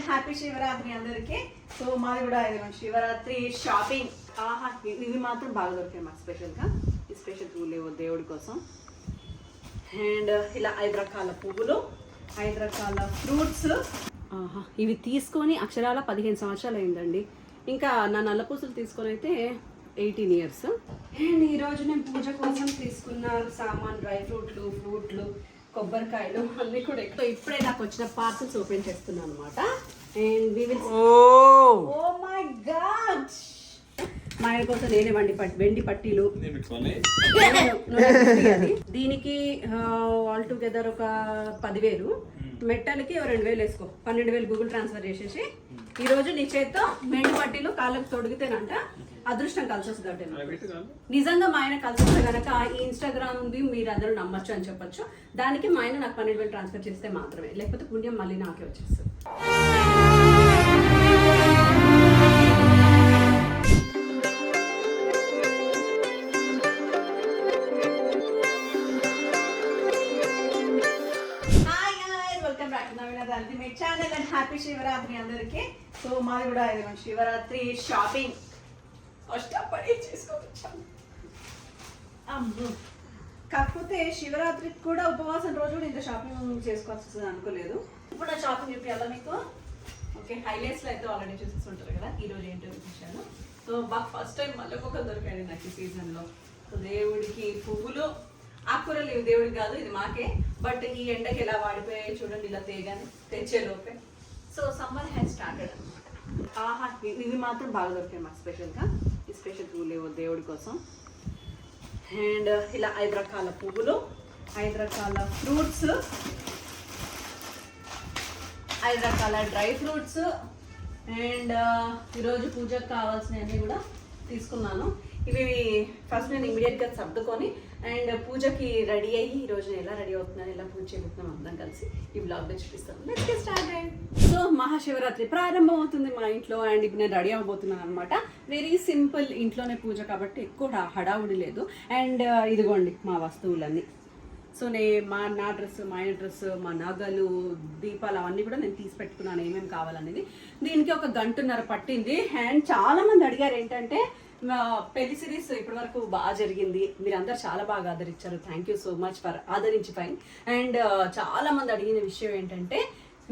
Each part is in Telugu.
హ్యాపీ శివరాత్రి అందరికి. సో మాది కూడా శివరాత్రి షాపింగ్. ఆహా, ఇవి మాత్రం బాగా దొరికాయి మాకు స్పెషల్గా. ఈ స్పెషల్ పూలు లేవు దేవుడి కోసం. అండ్ ఇలా 5 రకాల పువ్వులు, 5 రకాల ఫ్రూట్స్. ఆహా, ఇవి తీసుకొని అక్షరాల 15 సంవత్సరాలు అయిందండి. ఇంకా నా నల్ల పూసలు తీసుకొని అయితే 18 ఇయర్స్. అండ్ ఈరోజు నేను పూజ కోసం తీసుకున్న సామాన్, డ్రై ఫ్రూట్లు, కొబ్బరికాయలు అన్నీ కూడా ఇప్పుడే నాకు వచ్చిన పార్సల్స్ ఓపెన్ చేస్తున్నాను అనమాట. And we will oh my God, మా ఆయన కోసం నేనే వెండి పట్టీలు. దీనికి ఆల్ టుగెదర్ ఒక 10,000, మెట్టలకి 2,000 వేసుకో, 12,000 గూగుల్ ట్రాన్స్ఫర్ చేసేసి ఈరోజు నీ చేత్తో వెండి పట్టీలు కాళ్ళకు తొడిగితేనంట అదృష్టం కలిసి వస్తుంది. నిజంగా మా ఆయన కలిసి వస్తే కనుక ఈ ఇన్స్టాగ్రామ్ది మీరు అందరూ నమ్మచ్చు అని చెప్పొచ్చు. దానికి మా ఆయన నాకు 12,000 ట్రాన్స్ఫర్ చేస్తే మాత్రమే, లేకపోతే పుణ్యం మళ్ళీ నాకే వచ్చేస్తుంది. Ultimate channel and happy Shivaratri అందరికి. సో మాది కూడా శివరాత్రి షాపింగ్ కష్టపడి చేసుకోవచ్చాను. కాకపోతే శివరాత్రికి కూడా ఉపవాసం రోజు కూడా ఇంత షాపింగ్ చేసుకోవాల్సి వస్తుంది అనుకోలేదు. ఇప్పుడు ఆ షాపింగ్ చెప్పాలా మీకు? ఓకే, హైలైట్స్లో అయితే ఆల్రెడీ చూసేస్తుంటారు కదా. ఈరోజు ఏంటో చూపించాను. సో బాగా ఫస్ట్ టైం మళ్ళీ ఒక దొరికాడు నాకు ఈ సీజన్లో. సో దేవుడికి పువ్వులు, ఆకుకూరలు ఇవి దేవుడికి కాదు, ఇది మాకే. బట్ ఈ ఎండకి ఎలా వాడిపోయాయి చూడండి, ఇలా తేగానే తెచ్చే లోపే. సో సమ్మర్ హ్యాస్ స్టార్టెడ్ అనమాట. ఆహా, ఇవి మాత్రం బాగా దొరికాయి మాకు స్పెషల్గా. ఈ స్పెషల్ పూలు లేవు దేవుడి కోసం. అండ్ ఇలా 5 రకాల పువ్వులు, 5 రకాల ఫ్రూట్స్, 5 రకాల డ్రై ఫ్రూట్స్. అండ్ ఈరోజు పూజకు కావాల్సినవన్నీ కూడా తీసుకున్నాను. ఇవి ఫస్ట్ నేను ఇమీడియట్గా సర్దుకొని అండ్ పూజకి రెడీ అయ్యి ఈరోజు నేను ఎలా రెడీ అవుతున్నాను, ఎలా పూజ చేయబోతున్నాం అందరం కలిసి ఈ బ్లాగ్లో చూపిస్తాను. Let's get started. So Mahashivratri ప్రారంభం అవుతుంది మా ఇంట్లో. అండ్ ఇప్పుడు నేను రెడీ అవ్వబోతున్నాను అనమాట. వెరీ సింపుల్, ఇంట్లోనే పూజ కాబట్టి ఎక్కువ హడావుడి లేదు. అండ్ ఇదిగోండి మా వస్తువులన్నీ. సో నా డ్రెస్, మా ఆయన డ్రెస్, మా నగలు, దీపాలు అవన్నీ కూడా నేను తీసి పెట్టుకున్నాను ఏమేమి కావాలనేది. దీనికి 1 గంటన్నర పట్టింది. అండ్ చాలామంది అడిగారు ఏంటంటే పెళ్లి సిరీస్ ఇప్పటి వరకు బాగా జరిగింది, మీరందరూ చాలా బాగా ఆదరించారు, thank you so much for ఆదరించిపోయి. అండ్ చాలా మంది అడిగిన విషయం ఏంటంటే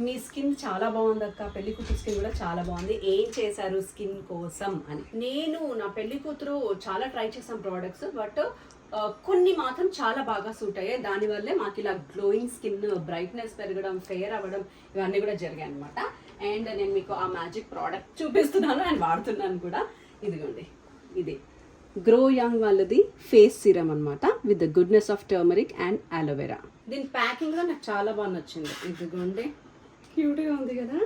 మీ స్కిన్ చాలా బాగుంది అక్క, పెళ్లి కూతురు స్కిన్ కూడా చాలా బాగుంది, ఏం చేశారు స్కిన్ కోసం అని. నేను నా పెళ్లి కూతురు చాలా ట్రై చేసాం ప్రోడక్ట్స్, బట్ కొన్ని మాత్రం చాలా బాగా సూట్ అయ్యాయి. దానివల్లే మాకు ఇలా గ్లోయింగ్ స్కిన్, బ్రైట్నెస్ పెరగడం, ఫెయిర్ అవ్వడం ఇవన్నీ కూడా జరిగాయి అనమాట. అండ్ నేను మీకు ఆ మ్యాజిక్ ప్రోడక్ట్ చూపిస్తున్నాను అండ్ వాడుతున్నాను కూడా. ఇదిగోండి, ఇది గ్రో యంగ్ వాళ్ళది ఫేస్ సిరమ్ అనమాట, with the goodness of turmeric and aloe vera. దీని ప్యాకింగ్లో నాకు చాలా బాగా నచ్చింది. ఇదిగోండి, క్యూట్గా ఉంది కదా.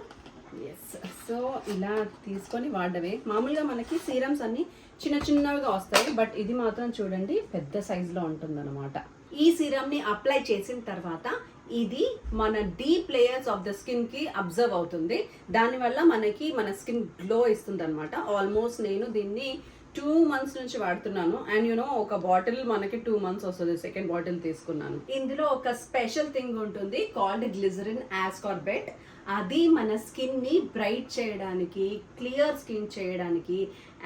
ఎస్, సో ఇలా తీసుకొని వాడవే. మామూలుగా మనకి సీరమ్స్ అన్ని చిన్నగా వస్తాయి, బట్ ఇది మాత్రం చూడండి పెద్ద సైజులో ఉంటుందన్నమాట. ఈ సిరమ్ని అప్లై చేసిన తర్వాత ఇది మన deep layers of the skin కి అబ్జర్వ్ అవుతుంది. దానివల్ల మనకి మన స్కిన్ గ్లో ఇస్తుంది అనమాట. ఆల్మోస్ట్ నేను దీన్ని 2 months నుంచి వాడుతున్నాను. అండ్ ఒక బాటిల్ మనకి 2 months వస్తుంది. సెకండ్ బాటిల్ తీసుకున్నాను. ఇందులో ఒక స్పెషల్ థింగ్ ఉంటుంది కాల్డ్ గ్లిజరిన్ ఆస్కార్బేట్. అది మన స్కిన్ ని బ్రైట్ చేయడానికి, క్లియర్ స్కిన్ చేయడానికి,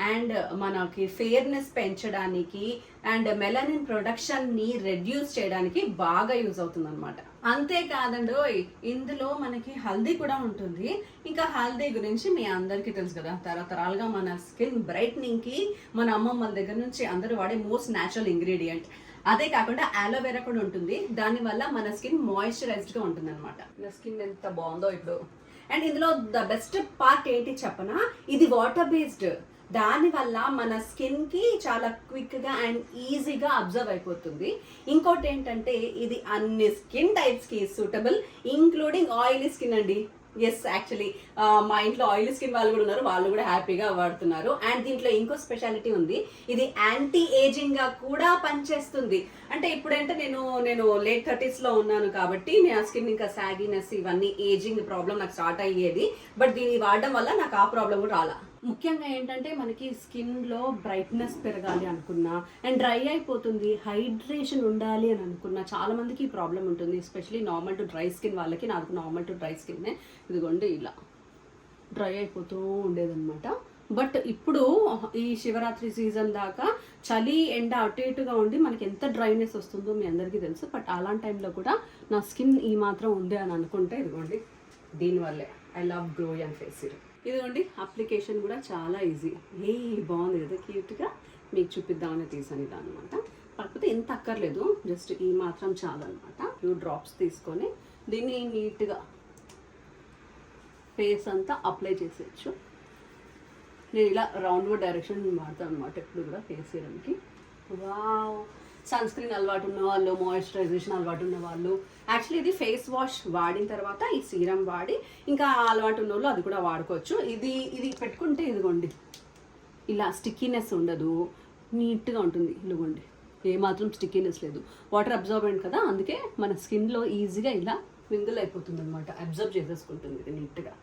అండ్ మనకి ఫెయిర్నెస్ పెంచడానికి, అండ్ మెలనిన్ ప్రొడక్షన్ ని రెడ్యూస్ చేయడానికి బాగా యూజ్ అవుతుంది అనమాట. అంతేకాదండి, ఇందులో మనకి హల్దీ కూడా ఉంటుంది. ఇంకా హల్దీ గురించి మీ అందరికీ తెలుసు కదా, తరతరాలుగా మన స్కిన్ బ్రైట్నింగ్ కి మన అమ్మమ్మల దగ్గర నుంచి అందరూ వాడే మోస్ట్ న్యాచురల్ ఇంగ్రీడియంట్. అదే కాకుండా అలోవెరా కూడా ఉంటుంది. దానివల్ల మన స్కిన్ మాయిశ్చరైజ్డ్గా ఉంటుంది అనమాట. నా స్కిన్ ఎంత బాగుందో ఇప్పుడు. అండ్ ఇందులో ద బెస్ట్ పార్ట్ ఏంటి చెప్పనా, ఇది వాటర్ బేస్డ్. దానివల్ల మన స్కిన్కి చాలా క్విక్గా అండ్ ఈజీగా అబ్జర్వ్ అయిపోతుంది. ఇంకోటి ఏంటంటే ఇది అన్ని స్కిన్ టైప్స్కి సూటబుల్, ఇంక్లూడింగ్ ఆయిలీ స్కిన్ అండి. ఎస్, యాక్చువల్లీ మా ఇంట్లో ఆయిల్ స్కిన్ వాళ్ళు కూడా ఉన్నారు, వాళ్ళు కూడా హ్యాపీగా వాడుతున్నారు. అండ్ దీంట్లో ఇంకో స్పెషాలిటీ ఉంది, ఇది యాంటీ ఏజింగ్ గా కూడా పనిచేస్తుంది. అంటే ఇప్పుడంటే నేను లేట్ 30s లో ఉన్నాను కాబట్టి నా స్కిన్ ఇంకా సాగినెస్ ఇవన్నీ ఏజింగ్ ప్రాబ్లం నాకు స్టార్ట్ అయ్యేది. బట్ దీన్ని వాడడం వల్ల నాకు ఆ ప్రాబ్లం కూడా రాలా. ముఖ్యంగా ఏంటంటే మనకి స్కిన్లో బ్రైట్నెస్ పెరగాలి అనుకున్నా అండ్ డ్రై అయిపోతుంది, హైడ్రేషన్ ఉండాలి అని అనుకున్నా చాలా మందికి ఈ ప్రాబ్లం ఉంటుంది. Especially normal to dry skin వాళ్ళకి. నాకు నార్మల్ టు డ్రై స్కిన్నే. ఇదిగోండి ఇలా డ్రై అయిపోతూ ఉండేదన్నమాట. బట్ ఇప్పుడు ఈ శివరాత్రి సీజన్ దాకా చలి ఎండ అటు ఇటుగా ఉండి మనకి ఎంత డ్రైనెస్ వస్తుందో మీ అందరికీ తెలుసు. బట్ అలాంటి టైంలో కూడా నా స్కిన్ ఈ మాత్రం ఉంది అని అనుకుంటే ఇదిగోండి దీనివల్లే I love glow young face serum. ఇదిగోండి అప్లికేషన్ కూడా చాలా ఈజీ. బాగుంది కదా, క్యూట్గా మీకు చూపిద్దామని తీసాను ఇది అనమాట. కాకపోతే ఎంత అక్కర్లేదు, జస్ట్ ఈ మాత్రం చాలన్నమాట. 2 డ్రాప్స్ తీసుకొని దీన్ని నీట్గా ఫేస్ అంతా అప్లై చేసేయచ్చు. నేను ఇలా రౌండ్ డైరెక్షన్ వాడతాను అనమాట ఎప్పుడు కూడా ఫేస్ సీరంకి. వావ్, సన్ స్క్రీన్ అలవాటు ఉన్న వాళ్ళు, మాయిశ్చరైజేషన్ అలవాటు ఉన్న వాళ్ళు, యాక్చువల్లీ ఇది ఫేస్ వాష్ వాడిన తర్వాత ఈ సీరం వాడి ఇంకా అలవాటు ఉన్న వాళ్ళు అది కూడా వాడుకోవచ్చు. ఇది పెట్టుకుంటే ఇదిగోండి ఇలా స్టిక్కీనెస్ ఉండదు, నీట్గా ఉంటుంది. ఇదిగోండి ఏమాత్రం స్టిక్కీనెస్ లేదు, వాటర్ అబ్జర్బెంట్ కదా, అందుకే మన స్కిన్లో ఈజీగా ఇలా మింగిల్ అయిపోతుంది అనమాట, అబ్జర్వ్ చేసేసుకుంటుంది ఇది నీట్గా.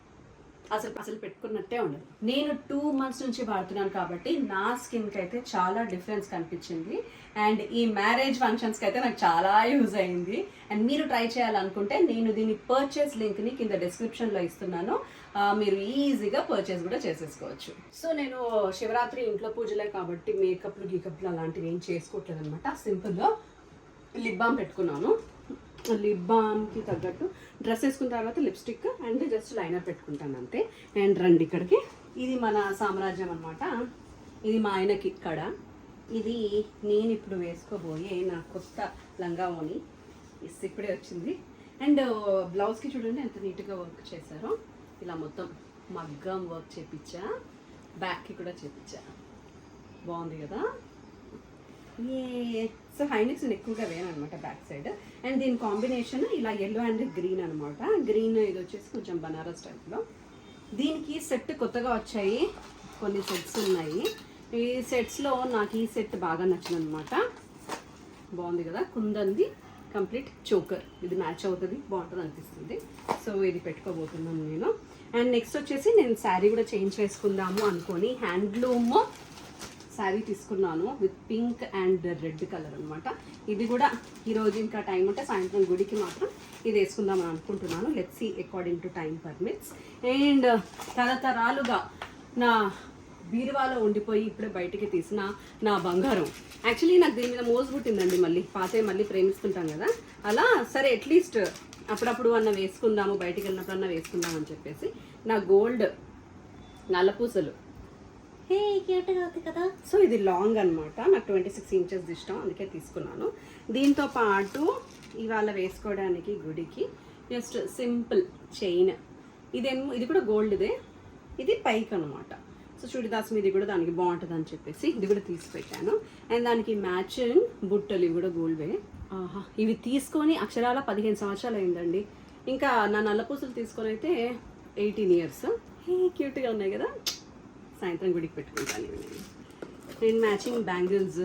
అసలు పెట్టుకున్నట్టే ఉండదు. నేను 2 months నుంచి వాడుతున్నాను కాబట్టి నా స్కిన్కి అయితే చాలా డిఫరెన్స్ కనిపించింది. అండ్ ఈ మ్యారేజ్ ఫంక్షన్స్కి అయితే నాకు చాలా యూజ్ అయింది. అండ్ మీరు ట్రై చేయాలనుకుంటే నేను దీని పర్చేస్ లింక్ని కింద డిస్క్రిప్షన్లో ఇస్తున్నాను, మీరు ఈజీగా పర్చేస్ కూడా చేసేసుకోవచ్చు. సో నేను శివరాత్రి ఇంట్లో పూజలే కాబట్టి గీకప్లు అలాంటివి ఏం చేసుకోవట్లేదు అనమాట. సింపుల్గా లిప్ బామ్ పెట్టుకున్నాను. లిప్ బామ్కి తగ్గట్టు డ్రెస్ వేసుకున్న తర్వాత లిప్స్టిక్ అండ్ జస్ట్ లైనర్ పెట్టుకుంటాను అంతే. అండ్ రండి ఇక్కడికి, ఇది మన సామ్రాజ్యం అనమాట. ఇది మా ఆయనకి ఇక్కడ. ఇది నేను ఇప్పుడు వేసుకోబోయే నా కొత్త లంగావోని, ఇప్పుడే వచ్చింది. అండ్ బ్లౌజ్కి చూడండి ఎంత నీట్గా వర్క్ చేశారో. ఇలా మొత్తం మగ్గం వర్క్ చేపించా, బ్యాక్కి కూడా చేపించా. బాగుంది కదా. సో హైనెక్స్ నేను ఎక్కువగా వేయనమాట బ్యాక్ సైడ్. అండ్ దీని కాంబినేషన్ ఇలా ఎల్లో అండ్ గ్రీన్ అనమాట. గ్రీన్ ఇది వచ్చేసి కొంచెం బనారస్ టైప్లో. దీనికి సెట్ కొత్తగా వచ్చాయి, కొన్ని సెట్స్ ఉన్నాయి. ఈ సెట్స్లో నాకు ఈ సెట్ బాగా నచ్చిందనమాట. బాగుంది కదా, కుందంది కంప్లీట్ చోకర్. ఇది మ్యాచ్ అవుతుంది, బాగుంటుంది అనిపిస్తుంది. సో ఇది పెట్టుకోబోతున్నాను నేను. అండ్ నెక్స్ట్ వచ్చేసి నేను శారీ కూడా చేంజ్ చేసుకుందాము అనుకొని హ్యాండ్లూమ్ శారీ తీసుకున్నాను with pink and red colour అనమాట. ఇది కూడా ఈరోజు ఇంకా టైం ఉంటే సాయంత్రం గుడికి మాత్రం ఇది వేసుకుందామని అనుకుంటున్నాను. Let's see according to time permits. And తరతరాలుగా నా బీరువాలో ఉండిపోయి ఇప్పుడే బయటికి తీసిన నా బంగారం. యాక్చువల్లీ నాకు దీని మీద మోజు పుట్టిందండి, మళ్ళీ ప్రేమిస్తుంటాం కదా అలా. సరే అట్లీస్ట్ అప్పుడప్పుడు అన్న వేసుకుందాము, బయటికి వెళ్ళినప్పుడు అన్న వేసుకుందాం అని చెప్పేసి నా గోల్డ్ నల్లపూసలు. క్యూట్గా ఉంది కదా. సో ఇది లాంగ్ అనమాట, నాకు 26 inches ఇష్టం, అందుకే తీసుకున్నాను. దీంతో పాటు ఇవాళ వేసుకోవడానికి గుడికి జస్ట్ సింపుల్ చైన్. ఇది కూడా గోల్డ్దే, ఇది పైకి అనమాట. సో చుడిదాస్ మీద కూడా దానికి బాగుంటుంది అని చెప్పేసి ఇది కూడా తీసి పెట్టాను. అండ్ దానికి మ్యాచింగ్ బుట్టలు, ఇవి కూడా గోల్డ్వే. ఇవి తీసుకొని అక్షరాల 15 సంవత్సరాలు అయిందండి. ఇంకా నా నల్లపూసలు తీసుకొని అయితే 18 years. క్యూట్గా ఉన్నాయి కదా. సాయంత్రం గుడికి పెట్టుకుంటాను ఇవి. నేను మ్యాచింగ్ బ్యాంగిల్స్,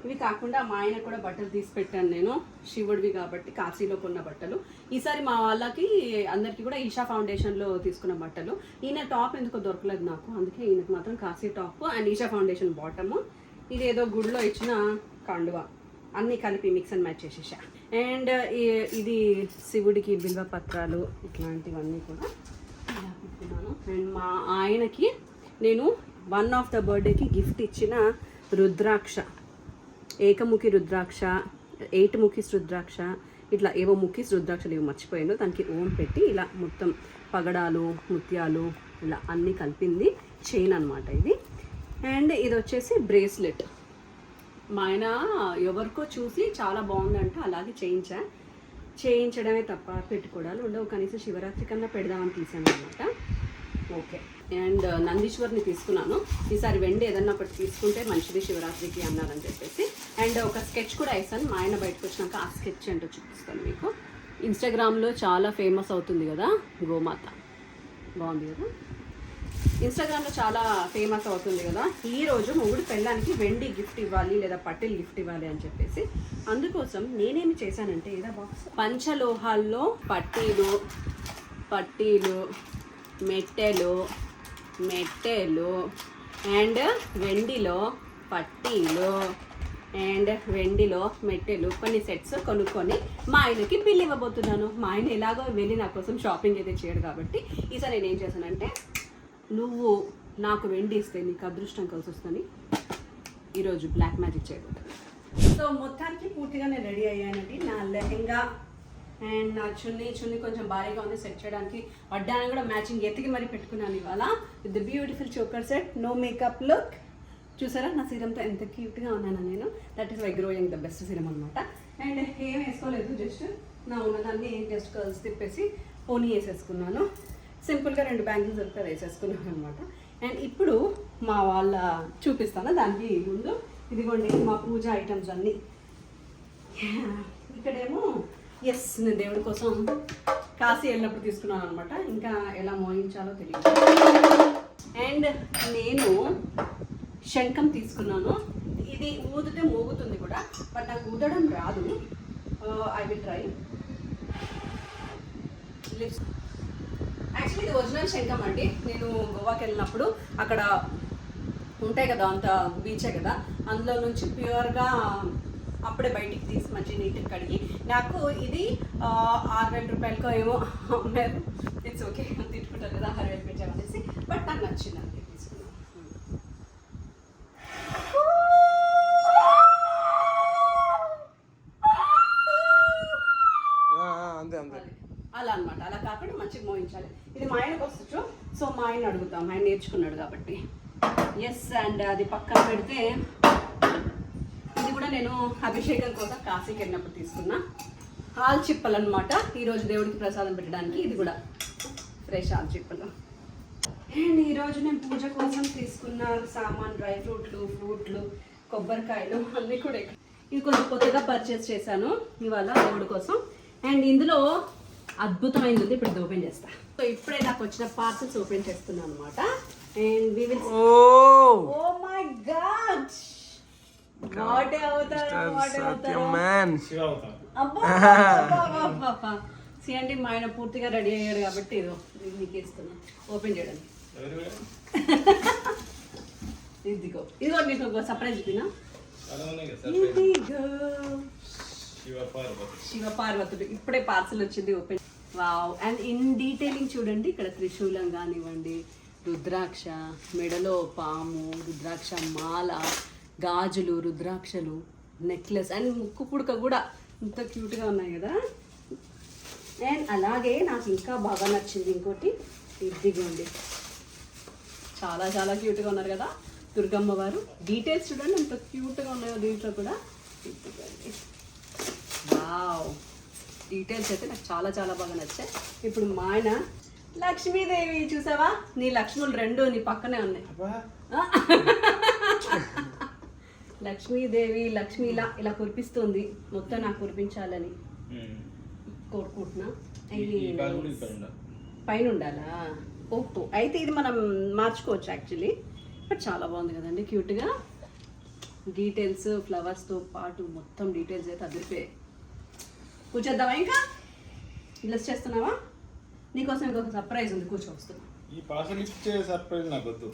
ఇవి కాకుండా మా ఆయన కూడా బట్టలు తీసి పెట్టాను నేను, శివుడివి కాబట్టి కాశీలో కొన్న బట్టలు. ఈసారి మా వాళ్ళకి అందరికీ కూడా ఈషా ఫౌండేషన్లో తీసుకున్న బట్టలు. ఈయన టాప్ ఎందుకో దొరకలేదు నాకు, అందుకే ఈయనకు మాత్రం Kashi top and Isha Foundation bottom. ఇది ఏదో గుడిలో ఇచ్చిన కండువా, అన్నీ కలిపి మిక్స్ అండ్ మ్యాచ్ చేసేసా. అండ్ ఇది శివుడికి బిల్వ పత్రాలు ఇట్లాంటివన్నీ కూడా ఇలా పెట్టుకున్నాను. అండ్ మా ఆయనకి నేను 1 of the birthday గిఫ్ట్ ఇచ్చిన రుద్రాక్ష, ఏకముఖి రుద్రాక్ష, 8 ముఖిస్ రుద్రాక్ష, ఇట్లా ఏవో ముఖిస్ రుద్రాక్షలు ఇవి మర్చిపోయాను. దానికి ఓం పెట్టి ఇలా మొత్తం పగడాలు ముత్యాలు ఇలా అన్నీ కలిపింది చైన్ అనమాట ఇది. అండ్ ఇది వచ్చేసి బ్రేస్లెట్. మా ఆయన ఎవరికో చూసి చాలా బాగుందంటే అలాగే చేయించడమే తప్ప పెట్టుకోవడాలు ఉండవు. కనీసం శివరాత్రి కన్నా పెడదామని తీసాను అనమాట. ఓకే. అండ్ నందీశ్వర్ని తీసుకున్నాను. ఈసారి వెండి ఏదన్నా ఒకటి తీసుకుంటే మంచిది శివరాత్రికి అన్నారని చెప్పేసి. అండ్ ఒక స్కెచ్ కూడా వేసాను, మా ఆయన బయటకు వచ్చినాక ఆ స్కెచ్ ఏంటో చూపిస్తాను మీకు. ఇన్స్టాగ్రామ్లో చాలా ఫేమస్ అవుతుంది కదా గోమాత, బాగుంది కదా. ఇన్స్టాగ్రామ్లో చాలా ఫేమస్ అవుతుంది కదా. ఈరోజు మొగుడు పెళ్ళానికి వెండి గిఫ్ట్ ఇవ్వాలి లేదా పట్టీలు గిఫ్ట్ ఇవ్వాలి అని చెప్పేసి అందుకోసం నేనేమి చేశానంటే ఇలా బాక్స్ పంచలోహాల్లో పట్టీలు, మెట్టెలు, మెట్టెలు అండ్ వెండిలో పట్టీలు అండ్ వెండిలో మెట్టెలు కొన్ని సెట్స్ కొనుక్కొని మా ఆయనకి బిల్ ఇవ్వబోతున్నాను. మా ఆయన ఎలాగో వెళ్ళి నా కోసం షాపింగ్ అయితే చేయడు కాబట్టి ఈసారి నేను ఏం చేశానంటే, నువ్వు నాకు వెండి ఇస్తే నీకు అదృష్టం కలిసి వస్తుంది, ఈరోజు బ్లాక్ మ్యాజిక్ చేయబోతున్నాను. సో మొత్తానికి పూర్తిగా నేను రెడీ అయ్యానండి. నా లెహెంగా అండ్ నా చున్నీ కొంచెం భారీగా ఉంది, సెట్ చేయడానికి వడ్డానం కూడా మ్యాచింగ్ ఎతికి మరీ పెట్టుకున్నాను ఇవాళ with the beautiful choker set, no makeup look. చూసారా నా సీరంతో ఎంత క్యూట్గా ఉన్నాను నేను. That is why growing the best serum అనమాట. అండ్ ఏం వేసుకోలేదు, జస్ట్ నా ఉన్నదాన్ని జస్ట్ కర్ల్స్ తిప్పేసి పోనీ వేసేసుకున్నాను. సింపుల్గా 2 బ్యాంగిల్స్ దొరికితే వేసేసుకున్నాను అనమాట. అండ్ ఇప్పుడు మా వాళ్ళ చూపిస్తాను. దానికి ముందు ఇదిగోండి మా పూజ ఐటమ్స్ అన్నీ. ఇక్కడేమో నేను దేవుడి కోసం కాశీ వెళ్ళినప్పుడు తీసుకున్నాను అనమాట. ఇంకా ఎలా మోయించాలో తెలియదు. అండ్ నేను శంఖం తీసుకున్నాను. ఇది ఊదితే మోగుతుంది కూడా, బట్ నాకు ఊదడం రాదు. I will try. యాక్చువల్లీ ఇది ఒరిజినల్ శంఖం అండి. నేను గోవాకి వెళ్ళినప్పుడు అక్కడ ఉంటాయి కదా, అంత బీచే కదా, అందులో నుంచి ప్యూర్గా అప్పుడే బయటికి తీసి మంచి నీట్గా కడిగి నాకు ఇది 6,000 రూపాయలకో ఏమో అమ్మారు. ఇట్స్ ఓకే, తిట్టుకుంటారు కదా 6,000 పెట్టామనేసి, బట్ నాకు నచ్చింది అంతే తీసుకున్నాను. అలా అనమాట. అలా కాకుండా మంచిగా మోయించాలి. ఇది మా ఆయనకు వస్తు, సో మా ఆయన అడుగుతాం, ఆయన నేర్చుకున్నాడు కాబట్టి. అండ్ అది పక్కన పెడితే ఇది కూడా నేను అభిషేకం కోసం కాశీకి వెళ్ళినప్పుడు తీసుకున్నా ఆల్ చిప్పలు అనమాట. ఈరోజు దేవుడికి ప్రసాదం పెట్టడానికి ఇది కూడా ఫ్రెష్ ఆల్ చిప్పలు. అండ్ ఈరోజు నేను పూజ కోసం తీసుకున్న సామాన్, డ్రై ఫ్రూట్లు, కొబ్బరికాయలు అన్నీ కూడా ఇది కొంచెం కొత్తగా పర్చేస్ చేశాను ఇవాళ దేవుడి కోసం. అండ్ ఇందులో అద్భుతమైనది ఉంది, ఇప్పుడు ఓపెన్ చేస్తా. సో ఇప్పుడే నాకు వచ్చిన పార్సల్స్ ఓపెన్ చేస్తున్నాను అనమాట. And we will oh my God, what అవుతారు అండి. మా ఆయన పూర్తిగా రెడీ అయ్యాడు కాబట్టి ఇది మీకు ఇస్తున్నాను ఓపెన్ చేయడానికి. ఇదిగో నీకు ఒక సర్ప్రైజ్ ఇచ్చినా. శివ పార్వతుడు ఇప్పుడే పార్సల్ వచ్చింది, open. Wow. And in detailing చూడండి, ఇక్కడ త్రిశూలం కానివ్వండి, రుద్రాక్ష, మెడలో పాము, రుద్రాక్ష మాల, గాజులు, రుద్రాక్షలు, నెక్లెస్ అండ్ ముక్కు పుడక కూడా ఇంత క్యూట్గా ఉన్నాయి కదా. అండ్ అలాగే నాకు ఇంకా బాగా నచ్చింది ఇంకోటి, ఇదిగోండి, చాలా చాలా క్యూట్గా ఉన్నారు కదా దుర్గమ్మ వారు. డీటెయిల్స్ చూడండి ఎంత క్యూట్గా ఉన్నాయో దీంట్లో కూడా. ఇదిగోండి, వావ్. డీటెయిల్స్ అయితే నాకు చాలా చాలా బాగా నచ్చాయి. ఇప్పుడు మా ఆయన లక్ష్మీదేవి చూసావా, నీ లక్ష్ములు 2 నీ పక్కనే ఉన్నాయి. లక్ష్మీదేవి లక్ష్మి ఇలా కురిపిస్తుంది, మొత్తం నాకు కురిపించాలని కోరుకుంటున్నా. పైన ఉండాలా? ఓహో, అయితే ఇది మనం మార్చుకోవచ్చు యాక్చువల్లీ. బట్ చాలా బాగుంది కదండి క్యూట్గా. డీటెయిల్స్ ఫ్లవర్స్తో పాటు మొత్తం డీటెయిల్స్ అయితే అదిరిపోయాయి. కూర్చోద్దామా? ఇంకా బ్లెస్ చేస్తున్నావా? నీకోసం ఇంకొక సర్ప్రైజ్ ఉంది, కూర్చో వస్తున్నా. ఈ పార్సల్ ఇచ్చే సర్ప్రైజ్ నాకు వద్దు.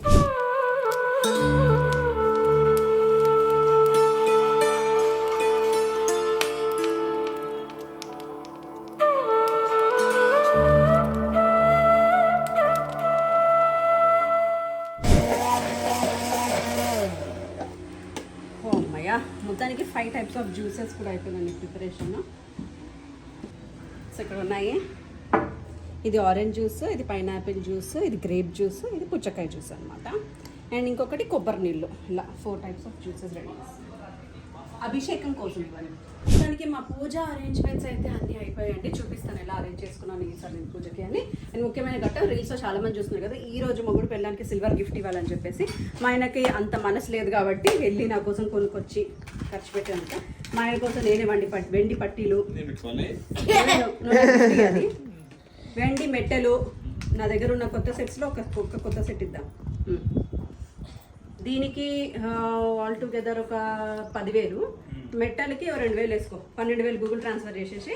మొత్తానికి 5 టైప్స్ ఆఫ్ జ్యూసెస్ కూడా అయిపోయిందండి ప్రిపరేషన్. సో ఇక్కడ ఉన్నాయి, ఇది ఆరెంజ్ జ్యూస్, ఇది పైనాపిల్ జ్యూస్, ఇది గ్రేప్ జ్యూస్, ఇది పుచ్చకాయ జ్యూస్ అనమాట. అండ్ ఇంకొకటి కొబ్బరి నీళ్ళు. ఇలా 4 టైప్స్ ఆఫ్ జ్యూసెస్ రెడీ అభిషేకం కోసం ఇవ్వాలి. దానికి మా పూజ అరేంజ్మెంట్స్ అయితే అన్నీ అయిపోయాయండి. చూపిస్తాను ఎలా అరేంజ్ చేసుకున్నాను ఈసారి నేను పూజకి అని. అండ్ ముఖ్యమైన ఘట్టం, రీల్స్లో చాలా మంది చూస్తున్నారు కదా, ఈ రోజు మొగుడు పెళ్ళడానికి సిల్వర్ గిఫ్ట్ ఇవ్వాలని చెప్పేసి. మా ఆయనకి అంత మనసు లేదు కాబట్టి వెళ్ళి నా కోసం కొనుక్కొచ్చి ఖర్చు పెట్టానంట. మా ఆయన కోసం నేనే వెండి పట్టీలు, వెండి మెట్టెలు, నా దగ్గర ఉన్న కొత్త సెట్స్లో ఒక కొత్త సెట్ ఇద్దాం. దీనికి ఆల్ టుగెదర్ ఒక 10,000, మెట్టలకి 2,000 వేసుకో, 12,000 గూగుల్ ట్రాన్స్ఫర్ చేసేసి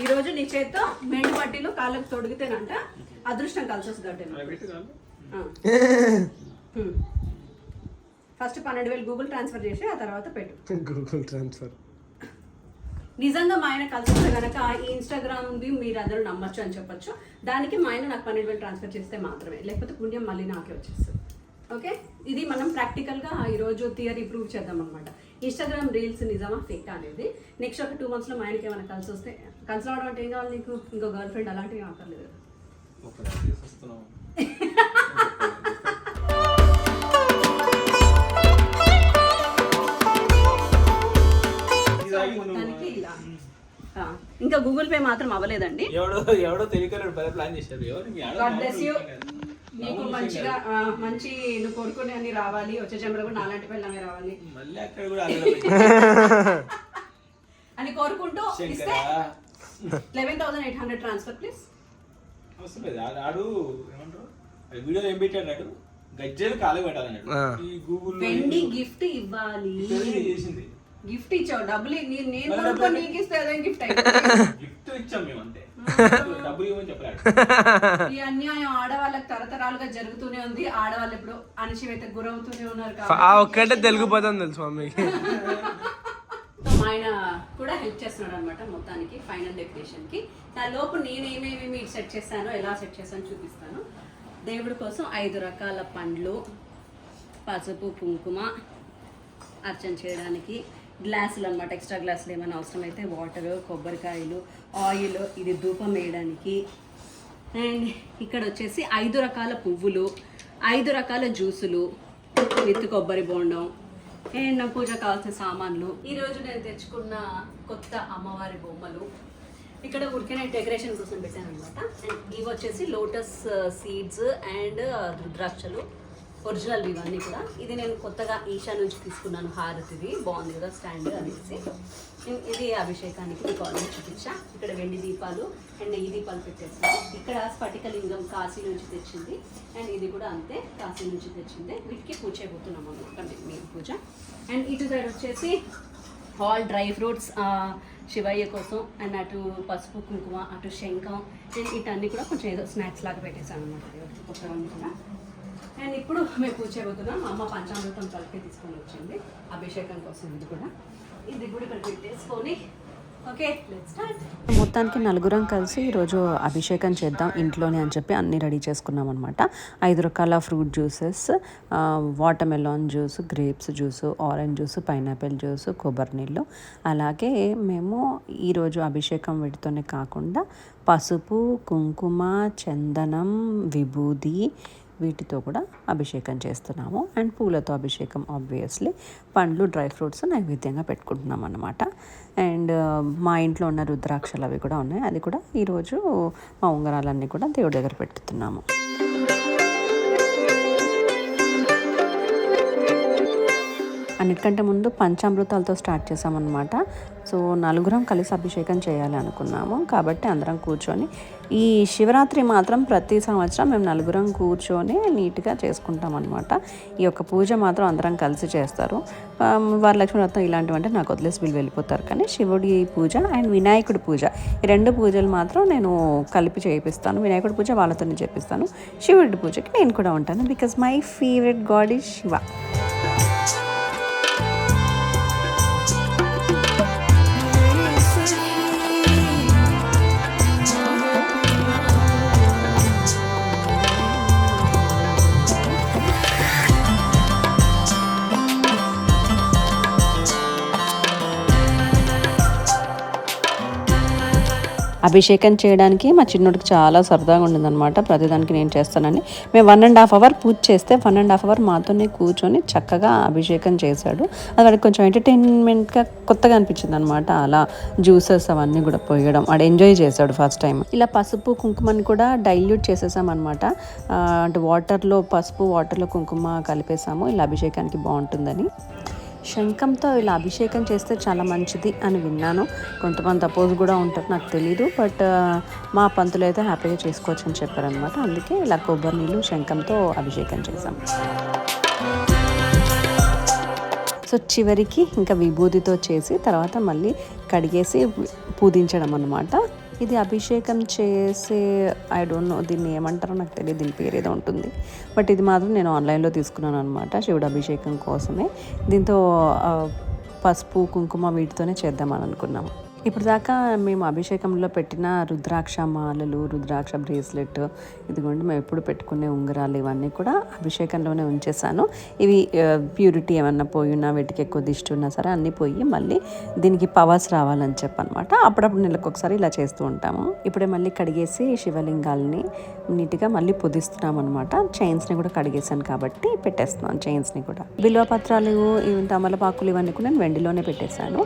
ఈరోజు నీ చేత్తో మెండు పట్టీలు కాళ్ళకి తొడిగితేనంట అదృష్టం కలిసి వస్తుంది. ఫస్ట్ 12,000 గూగుల్ ట్రాన్స్ఫర్ చేసి ఆ తర్వాత పెట్టు. Google transfer. నిజంగా మా ఆయన కలిసి కనుక ఈ ఇన్స్టాగ్రామ్ది మీరు అందరూ నమ్మచ్చు అని చెప్పొచ్చు. దానికి మా ఆయన నాకు 12,000 ట్రాన్స్ఫర్ చేస్తే మాత్రమే, లేకపోతే పుణ్యం మళ్ళీ నాకే వచ్చేస్తుంది. ఓకే, ఇది మనం ప్రాక్టికల్గా ఈరోజు థియరీ ప్రూవ్ చేద్దాం అనమాట. ఇన్స్టాగ్రామ్ రీల్స్ నిజమా ఫేక్ అనేది. నెక్స్ట్ ఒక 2 monthsలో మా ఆయనకి ఏమైనా కలిసి వస్తే, కలిసి రావడం అంటే ఏం కావాలి నీకు? ఇంకో గర్ల్ ఫ్రెండ్ అలాంటివి అక్కర్లేదు. దానికి ఇలా ఇంకా గూగుల్ పే మాత్రం అవ్వలేదండి. ఎవడో తెలియక ప్లాన్ చేశారు. God bless you. నీకు మంచిగా మంచి నువ్వు కోరుకునే అన్ని రావాలి. వచ్చే జన్మలో కూడా నాలాంటి పిల్లమే రావాలి మళ్ళీ అక్కడ కూడా అని కోరుకుంటూ ఇస్తే 11,800 ట్రాన్స్ఫర్ ప్లీజ్. అవసరం లేదు. ఆడు ఏమంటారు వీడియో ఏం పెట్టాడు, గజ్జలు కాలు పెట్టాలన్నాడు. ఈ గూగుల్ వెండి గిఫ్ట్ ఇవ్వాలి చేసింది. గిఫ్ట్ ఇచ్చావు, డబ్బులు నేను కొనుక్కొని నీకు ఇస్తే అదే గిఫ్ట్ గిఫ్ట్ ఇచ్చాం మేము అంతే, డబ్బులు ఇవ్వని చెప్పలేదు. ఈ అన్యాయం ఆడవాళ్ళకి తరతరాలుగా జరుగుతూనే ఉంది. ఆడవాళ్ళు ఇప్పుడు అణచివేతకు గురవుతూనే ఉన్నారు. ఒక్కటే తెలుగుపోతుంది తెలుసు మమ్మీకి. మా ఆయన కూడా హెల్ప్ చేస్తున్నాడు అనమాట మొత్తానికి ఫైనల్ డెకరేషన్ కి. దాని లోపు నేను ఏమేమి సెట్ చేస్తానో, ఎలా సెట్ చేస్తానో చూపిస్తాను. దేవుడి కోసం 5 రకాల పండ్లు, పసుపు, కుంకుమ, అర్చన చేయడానికి గ్లాసులు అనమాట. ఎక్స్ట్రా గ్లాసులు ఏమైనా అవసరమైతే వాటర్, కొబ్బరికాయలు, ఆయిల్, ఇది ధూపం వేయడానికి. అండ్ ఇక్కడ వచ్చేసి 5 రకాల పువ్వులు, 5 రకాల జ్యూసులు విత్ కొబ్బరి బోండం, అండ్ నా పూజ కావాల్సిన సామాన్లు. ఈరోజు నేను తెచ్చుకున్న కొత్త అమ్మవారి బొమ్మలు ఇక్కడ ఊరికే డెకరేషన్ కోసం పెట్టాను అనమాట. అండ్ ఇవి వచ్చేసి లోటస్ సీడ్స్ అండ్ రుద్రాక్షలు, ఒరిజినల్ ఇవన్నీ కూడా. ఇది నేను కొత్తగా ఈషా నుంచి తీసుకున్నాను హారతిది, బాగుంది కదా స్టాండ్ అనేసి. ఇది అభిషేకానికి మీకు ఆల్రెడీ చూపించా. ఇక్కడ వెండి దీపాలు అండ్ ఈ దీపాలు పెట్టేసాను. ఇక్కడ స్ఫటికలింగం కాశీ నుంచి తెచ్చింది, అండ్ ఇది కూడా అంతే కాశీ నుంచి తెచ్చింది. వీటికి పూజ చేయబోతున్నాం అనమాట మేము పూజ. అండ్ ఇటు సైడ్ వచ్చేసి ఆల్ డ్రై ఫ్రూట్స్ శివయ్య కోసం, అండ్ అటు పసుపు కుంకుమ, అటు శంఖం, అండ్ ఇటన్నీ కూడా కొంచెం ఏదో స్నాక్స్ లాగా పెట్టేసాను అనమాట కొత్తవన్నీ కూడా. అండ్ ఇప్పుడు మేము పూజ చేయబోతున్నాం. మా అమ్మ పంచామృతం కలిపి తీసుకొని వచ్చింది అభిషేకం కోసం. ఇది కూడా ఇక్కడ పెట్టేసుకొని ఓకే లెట్స్ స్టార్ట్. మొత్తానికి నలుగురం కలిసి ఈరోజు అభిషేకం చేద్దాం ఇంట్లోనే అని చెప్పి అన్నీ రెడీ చేసుకున్నాం అనమాట. 5 రకాల fruit juices, watermelon juice, grapes juice, orange juice, pineapple juice, కొబ్బరి నీళ్ళు. అలాగే మేము ఈరోజు అభిషేకం వీటితోనే కాకుండా పసుపు, కుంకుమ, చందనం, విభూది వీటితో కూడా అభిషేకం చేస్తున్నాము. అండ్ పూలతో అభిషేకం ఆబ్వియస్లీ. పండ్లు, డ్రై ఫ్రూట్స్ నైవేద్యంగా పెట్టుకుంటున్నాం అన్నమాట. అండ్ మా ఇంట్లో ఉన్న రుద్రాక్షలు అవి కూడా ఉన్నాయి. అది కూడా ఈరోజు మా ఉంగరాలన్నీ కూడా దేవుడి దగ్గర పెట్టుతున్నాము. అన్నిటికంటే ముందు పంచామృతాలతో స్టార్ట్ చేసామన్నమాట. సో నలుగురం కలిసి అభిషేకం చేయాలి అనుకున్నాము కాబట్టి అందరం కూర్చొని, ఈ శివరాత్రి మాత్రం ప్రతి సంవత్సరం మేము నలుగురం కూర్చొని నీట్గా చేసుకుంటాం అనమాట. ఈ యొక్క పూజ మాత్రం అందరం కలిసి చేస్తారు. వరలక్ష్మి వ్రతం ఇలాంటివంటే నాకు వదిలేసి వీళ్ళు వెళ్ళిపోతారు. కానీ శివుడి పూజ అండ్ వినాయకుడి పూజ, ఈ 2 పూజలు మాత్రం నేను కలిపి చేయిస్తాను. వినాయకుడి పూజ వాళ్ళతోనే చేపిస్తాను, శివుడి పూజకి నేను కూడా ఉంటాను. Because my favourite God is Shiva. అభిషేకం చేయడానికి మా చిన్నోడికి చాలా సరదాగా ఉండిందనమాట. ప్రతిదానికి నేను చేస్తానని. మేము 1.5 hour పూజ చేస్తే 1.5 hour మాతోనే కూర్చొని చక్కగా అభిషేకం చేశాడు. అది వాడికి కొంచెం ఎంటర్టైన్మెంట్గా కొత్తగా అనిపించింది అనమాట. అలా జ్యూసెస్ అవన్నీ కూడా పోయడం వాడు ఎంజాయ్ చేశాడు ఫస్ట్ టైం. ఇలా పసుపు కుంకుమని కూడా డైల్యూట్ చేసేసామన్నమాట. అంటే వాటర్లో పసుపు, వాటర్లో కుంకుమ కలిపేసాము. ఇలా అభిషేకానికి బాగుంటుందని. శంఖంతో ఇలా అభిషేకం చేస్తే చాలా మంచిది అని విన్నాను. కొంతమంది అపోజ్ కూడా ఉంటారు, నాకు తెలీదు. బట్ మా పంతులు అయితే హ్యాపీగా చేసుకోవచ్చు అని చెప్పారనమాట. అందుకే ఇలా కొబ్బరి నీళ్ళు శంఖంతో అభిషేకం చేసాం. సో చివరికి ఇంకా విభూతితో చేసి తర్వాత మళ్ళీ కడిగేసి పూజించడం అన్నమాట. ఇది అభిషేకం చేసే ఐ డోంట్ నో దీన్ని ఏమంటారో నాకు తెలియదు, దీని పేరు ఏదో ఉంటుంది. బట్ ఇది మాత్రం నేను ఆన్లైన్లో తీసుకున్నాను అనమాట, శివుడు అభిషేకం కోసమే. దీంతో పసుపు కుంకుమ వీటితోనే చేద్దామని అనుకున్నాము. ఇప్పుడు దాకా మేము అభిషేకంలో పెట్టిన రుద్రాక్ష మాలలు, రుద్రాక్ష బ్రేస్లెట్, ఇదిగోండి మేము ఎప్పుడు పెట్టుకునే ఉంగరాలు, ఇవన్నీ కూడా అభిషేకంలోనే ఉంచేసాను. ఇవి ప్యూరిటీ ఏమన్నా పోయినా, వీటికి ఎక్కువ దిష్టి ఉన్నా సరే అన్నీ పోయి మళ్ళీ దీనికి పవర్స్ రావాలని చెప్పనమాట. అప్పుడప్పుడు నెలకు ఒకసారి ఇలా చేస్తూ ఉంటాము. ఇప్పుడే మళ్ళీ కడిగేసి శివలింగాల్ని నీట్గా మళ్ళీ పొదిస్తున్నాం అనమాట. చైన్స్ని కూడా కడిగేసాను కాబట్టి పెట్టేస్తున్నాను చైన్స్ని కూడా. బిల్వపత్రాలు, ఇవి తమలపాకులు ఇవన్నీ కూడా నేను వెండిలోనే పెట్టేశాను.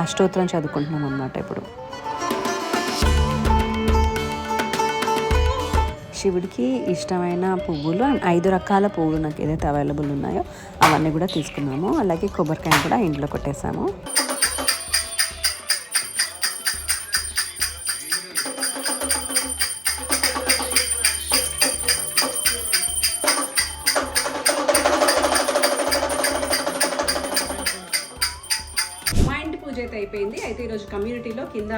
అష్టోత్తరం చదువుకుంటున్నాం అనమాట. ఇప్పుడు శివుడికి ఇష్టమైన పువ్వులు 5 రకాల పువ్వులు నాకు ఏదైతే అవైలబుల్ ఉన్నాయో అవన్నీ కూడా తీసుకున్నాము. అలాగే కొబ్బరికాయ కూడా ఇంట్లో కొట్టేసాము. అయిపోయింది. అయితే ఈరోజు కమ్యూనిటీలో కింద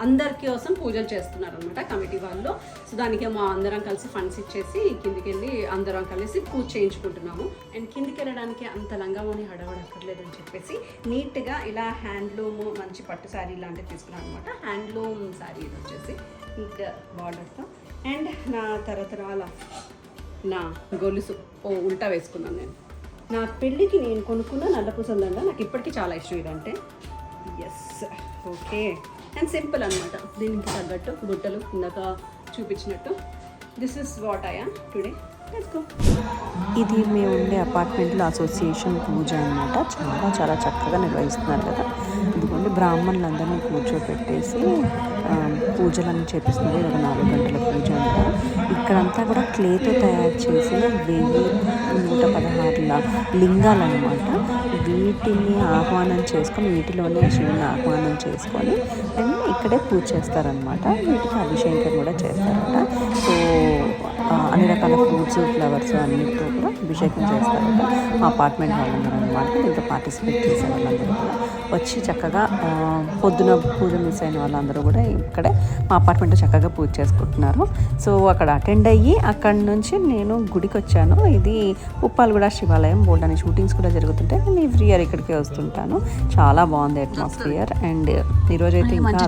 అందరి కోసం పూజలు చేస్తున్నారనమాట కమిటీ వాళ్ళు. సో దానికి మా అందరం కలిసి ఫండ్స్ ఇచ్చేసి కిందికి వెళ్ళి అందరం కలిసి పూజ చేయించుకుంటున్నాము. అండ్ కిందికి వెళ్ళడానికి అంత లంగామోని హడవడక్కర్లేదని చెప్పేసి నీట్గా ఇలా హ్యాండ్లూమ్ మంచి పట్టు శారీ ఇలాంటివి తీసుకున్నాను అనమాట. హ్యాండ్లూమ్ శారీ ఇది వచ్చేసి నీట్ బార్డర్తో. అండ్ నా తరతరాల నా గొలుసు ఉల్టా వేసుకున్నాను నేను. నా పెళ్ళికి నేను కొనుక్కున్న నల్ల పూసలండ నాకు ఇప్పటికీ చాలా ఇష్టం ఇదంటే. Yes, okay. అండ్ సింపుల్ అనమాట, దీనికి తగ్గట్టు బుట్టలు ఇందాక చూపించినట్టు. This is what I am today. ఇది మేము ఉండే అపార్ట్మెంట్లో అసోసియేషన్ పూజ అనమాట. చాలా చాలా చక్కగా నిర్వహిస్తున్నారు కదా. ఇదిగోండి బ్రాహ్మణులందరినీ కూర్చోపెట్టేసి పూజలన్నీ చేపిస్తున్నారు. ఇది ఒక 4 గంటల పూజ అంట. ఇక్కడంతా కూడా క్లేతో తయారు చేసిన 1116 లింగాలు అనమాట. వీటిని ఆహ్వానం చేసుకొని, వీటిలోనే శివుని ఆహ్వానం చేసుకొని అండ్ ఇక్కడే పూజ చేస్తారనమాట. వీటికి అభిషేకం కూడా చేస్తారట. సో అన్ని రకాల ఫ్రూట్స్, ఫ్లవర్స్ అన్నిటితో కూడా అభిషేకం చేస్తారట. మా అపార్ట్మెంట్ వాళ్ళందరూ అనమాట. దీంతో పార్టిసిపేట్ చేసే వాళ్ళందరూ కూడా వచ్చి చక్కగా పొద్దున పూజ మిస్ అయిన వాళ్ళందరూ కూడా ఇక్కడే మా అపార్ట్మెంట్లో చక్కగా పూజ చేసుకుంటున్నారు. సో అక్కడ అటెండ్ అయ్యి అక్కడి నుంచి నేను గుడికి వచ్చాను. ఇది ఉప్పాలగూడ శివాలయం. బోర్డని షూటింగ్స్ కూడా జరుగుతుంటే నేను ఎవ్రీ ఇయర్ ఇక్కడికే వస్తుంటాను. చాలా బాగుంది అట్మాస్ఫియర్. అండ్ ఈరోజైతే ఇంకా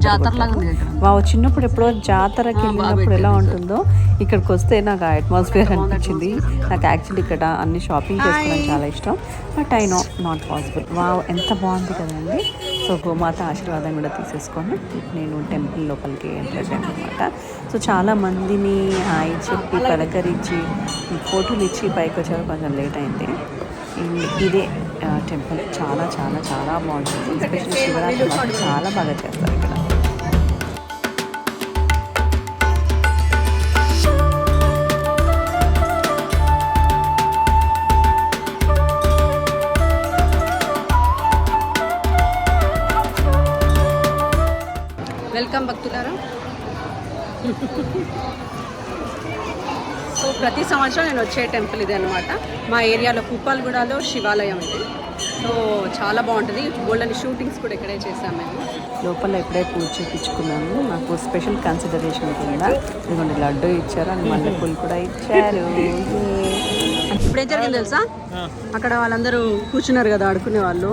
చిన్నప్పుడు ఎప్పుడో జాతరకి వెళ్ళినప్పుడు ఎలా ఉంటుందో ఇక్కడికి వస్తే నాకు ఆ అట్మాస్ఫియర్ అనిపించింది. నాకు యాక్చువల్లీ ఇక్కడ అన్ని షాపింగ్ చేసుకోవడం చాలా ఇష్టం. But I know not possible. ఎంత బాగుంది కదండి. సో గోమాత ఆశీర్వాదం కూడా తీసేసుకొని నేను టెంపుల్ లోపలికి ఎంటర్ అయ్యాను అనమాట. సో చాలా మందిని హాయ్ చెప్పి పలకరించి ఫోటోలు ఇచ్చి పైకి వచ్చారు. కొంచెం లేట్ అయింది. ఇదే టెంపుల్ చాలా చాలా చాలా బాగుంటుంది. ఎస్పెషల్లీ శివరాత్రి చాలా బాగా చేస్తారు ఇక్కడ. వెల్కమ్ భక్తులారా. సో ప్రతి సంవత్సరం నేను వచ్చే టెంపుల్ ఇదే అనమాట. మా ఏరియాలో ఉప్పాలగూడలో శివాలయం ఇది. సో చాలా బాగుంటుంది. గోల్డెన్ షూటింగ్స్ కూడా ఇక్కడే చేసాము మేము. లోపల ఇప్పుడే పూజ చేయించుకున్నాను. నాకు స్పెషల్ కన్సిడరేషన్ కింద ఇదిగోండి లడ్డు ఇచ్చారు అండ్ మల్లెపూలు కూడా ఇచ్చారు. ఇప్పుడు ఏం జరిగింది తెలుసా, అక్కడ వాళ్ళందరూ కూర్చున్నారు కదా ఆడుకునే వాళ్ళు.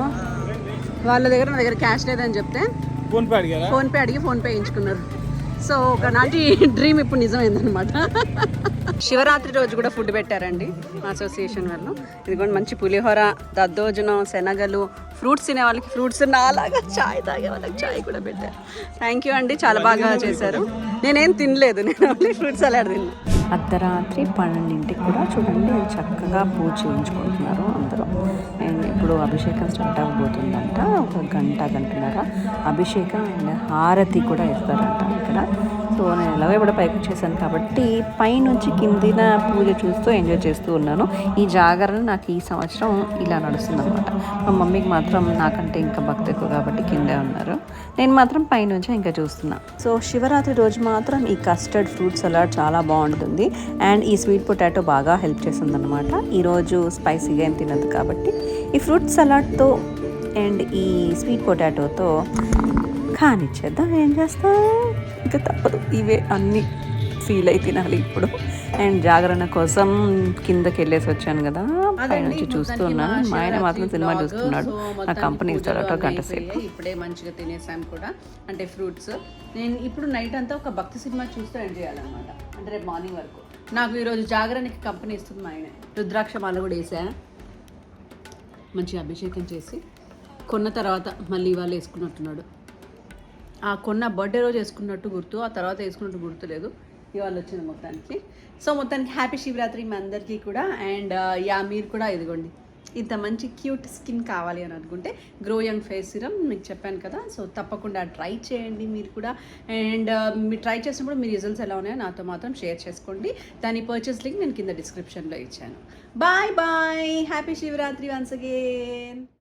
వాళ్ళ దగ్గర నా దగ్గర క్యాష్ లేదని చెప్తే ఫోన్పే అడిగి ఫోన్పే వేయించుకున్నారు. సో ఒక నాటి డ్రీమ్ ఇప్పుడు నిజమైందనమాట. శివరాత్రి రోజు కూడా ఫుడ్ పెట్టారండి మా అసోసియేషన్ వాళ్ళు. ఇదిగోండి మంచి పులిహోర, దద్దోజనం, శనగలు, ఫ్రూట్స్ తినే వాళ్ళకి ఫ్రూట్స్, నాలాగా చాయ్ తాగే వాళ్ళకి చాయ్ కూడా పెట్టారు. థ్యాంక్ యూ అండి, చాలా బాగా చేశారు. నేనేం తినలేదు, నేను ఓన్లీ ఫ్రూట్ సలాడ్ తిన్నా. అర్ధరాత్రి 12ంటికి కూడా చూడండి చక్కగా పూజ చేయించుకుంటున్నారు అందరూ. అండ్ ఇప్పుడు అభిషేకం స్టార్ట్ అవ్వబోతుందంట. ఒక గంటన్నర అభిషేకం అండ్ హారతి కూడా ఇస్తారంట ఇక్కడ. సో నేను ఎలాగో ఇప్పుడు పైకి వచ్చేసాను కాబట్టి పైనుంచి కిందిన పూజ చూస్తూ ఎంజాయ్ చేస్తూ ఉన్నాను. ఈ జాగరణ నాకు ఈ సంవత్సరం ఇలా నడుస్తుంది అనమాట. మా మమ్మీకి మాత్రం నాకంటే ఇంకా భక్తి ఎక్కువ కాబట్టి కిందే ఉన్నారు. నేను మాత్రం పైనుంచి ఇంకా చూస్తున్నా. సో శివరాత్రి రోజు మాత్రం ఈ కస్టర్డ్ ఫ్రూట్ సలాడ్ చాలా బాగుంటుంది. అండ్ ఈ స్వీట్ పొటాటో బాగా హెల్ప్ చేస్తుంది అనమాట. ఈరోజు స్పైసీగా ఏం తినదు కాబట్టి ఈ ఫ్రూట్ సలాడ్తో అండ్ ఈ స్వీట్ పొటాటోతో కానిచ్చేద్దాం, ఏం చేస్తాం, ఇంకా తప్పదు, ఇవే అన్నీ ఫీల్ అయి తినాలి ఇప్పుడు. అండ్ జాగరణ కోసం కిందకి వెళ్ళేసి వచ్చాను కదా, పై నుంచి చూస్తూ ఉన్నాను. మా ఆయన మాత్రం సినిమా చూస్తున్నాడు, నా కంపెనీ ఇస్తాడట గంట సేపు. ఇప్పుడే మంచిగా తినేసాం కూడా, అంటే ఫ్రూట్స్. నేను ఇప్పుడు నైట్ అంతా ఒక భక్తి సినిమా చూస్తూ ఎండ్ చేయాలన్నమాట, అంటే రేపు మార్నింగ్ వరకు. నాకు ఈరోజు జాగరణకి కంపెనీ ఇస్తుంది మా ఆయన. రుద్రాక్ష మాల కూడా వేసా, మంచిగా అభిషేకం చేసి కొన్న తర్వాత మళ్ళీ ఇవాళ వేసుకున్నట్టున్నాడు. ఆ కొన్న బర్త్డే రోజు వేసుకున్నట్టు గుర్తు, ఆ తర్వాత వేసుకున్నట్టు గుర్తులేదు, ఇవాళ వచ్చింది మొత్తానికి. సో మొత్తానికి హ్యాపీ శివరాత్రి మీ అందరికీ కూడా. అండ్ యా మీరు కూడా ఇదిగోండి, ఇంత మంచి క్యూట్ స్కిన్ కావాలి అని అనుకుంటే గ్రో యంగ్ ఫేస్ సిరం మీకు చెప్పాను కదా, సో తప్పకుండా ట్రై చేయండి మీరు కూడా. అండ్ మీరు ట్రై చేసినప్పుడు మీ రిజల్ట్స్ ఎలా ఉన్నాయో నాతో మాత్రం షేర్ చేసుకోండి. దాని పర్చేస్ లింక్ నేను కింద డిస్క్రిప్షన్లో ఇచ్చాను. Bye bye, happy Shivratri once again.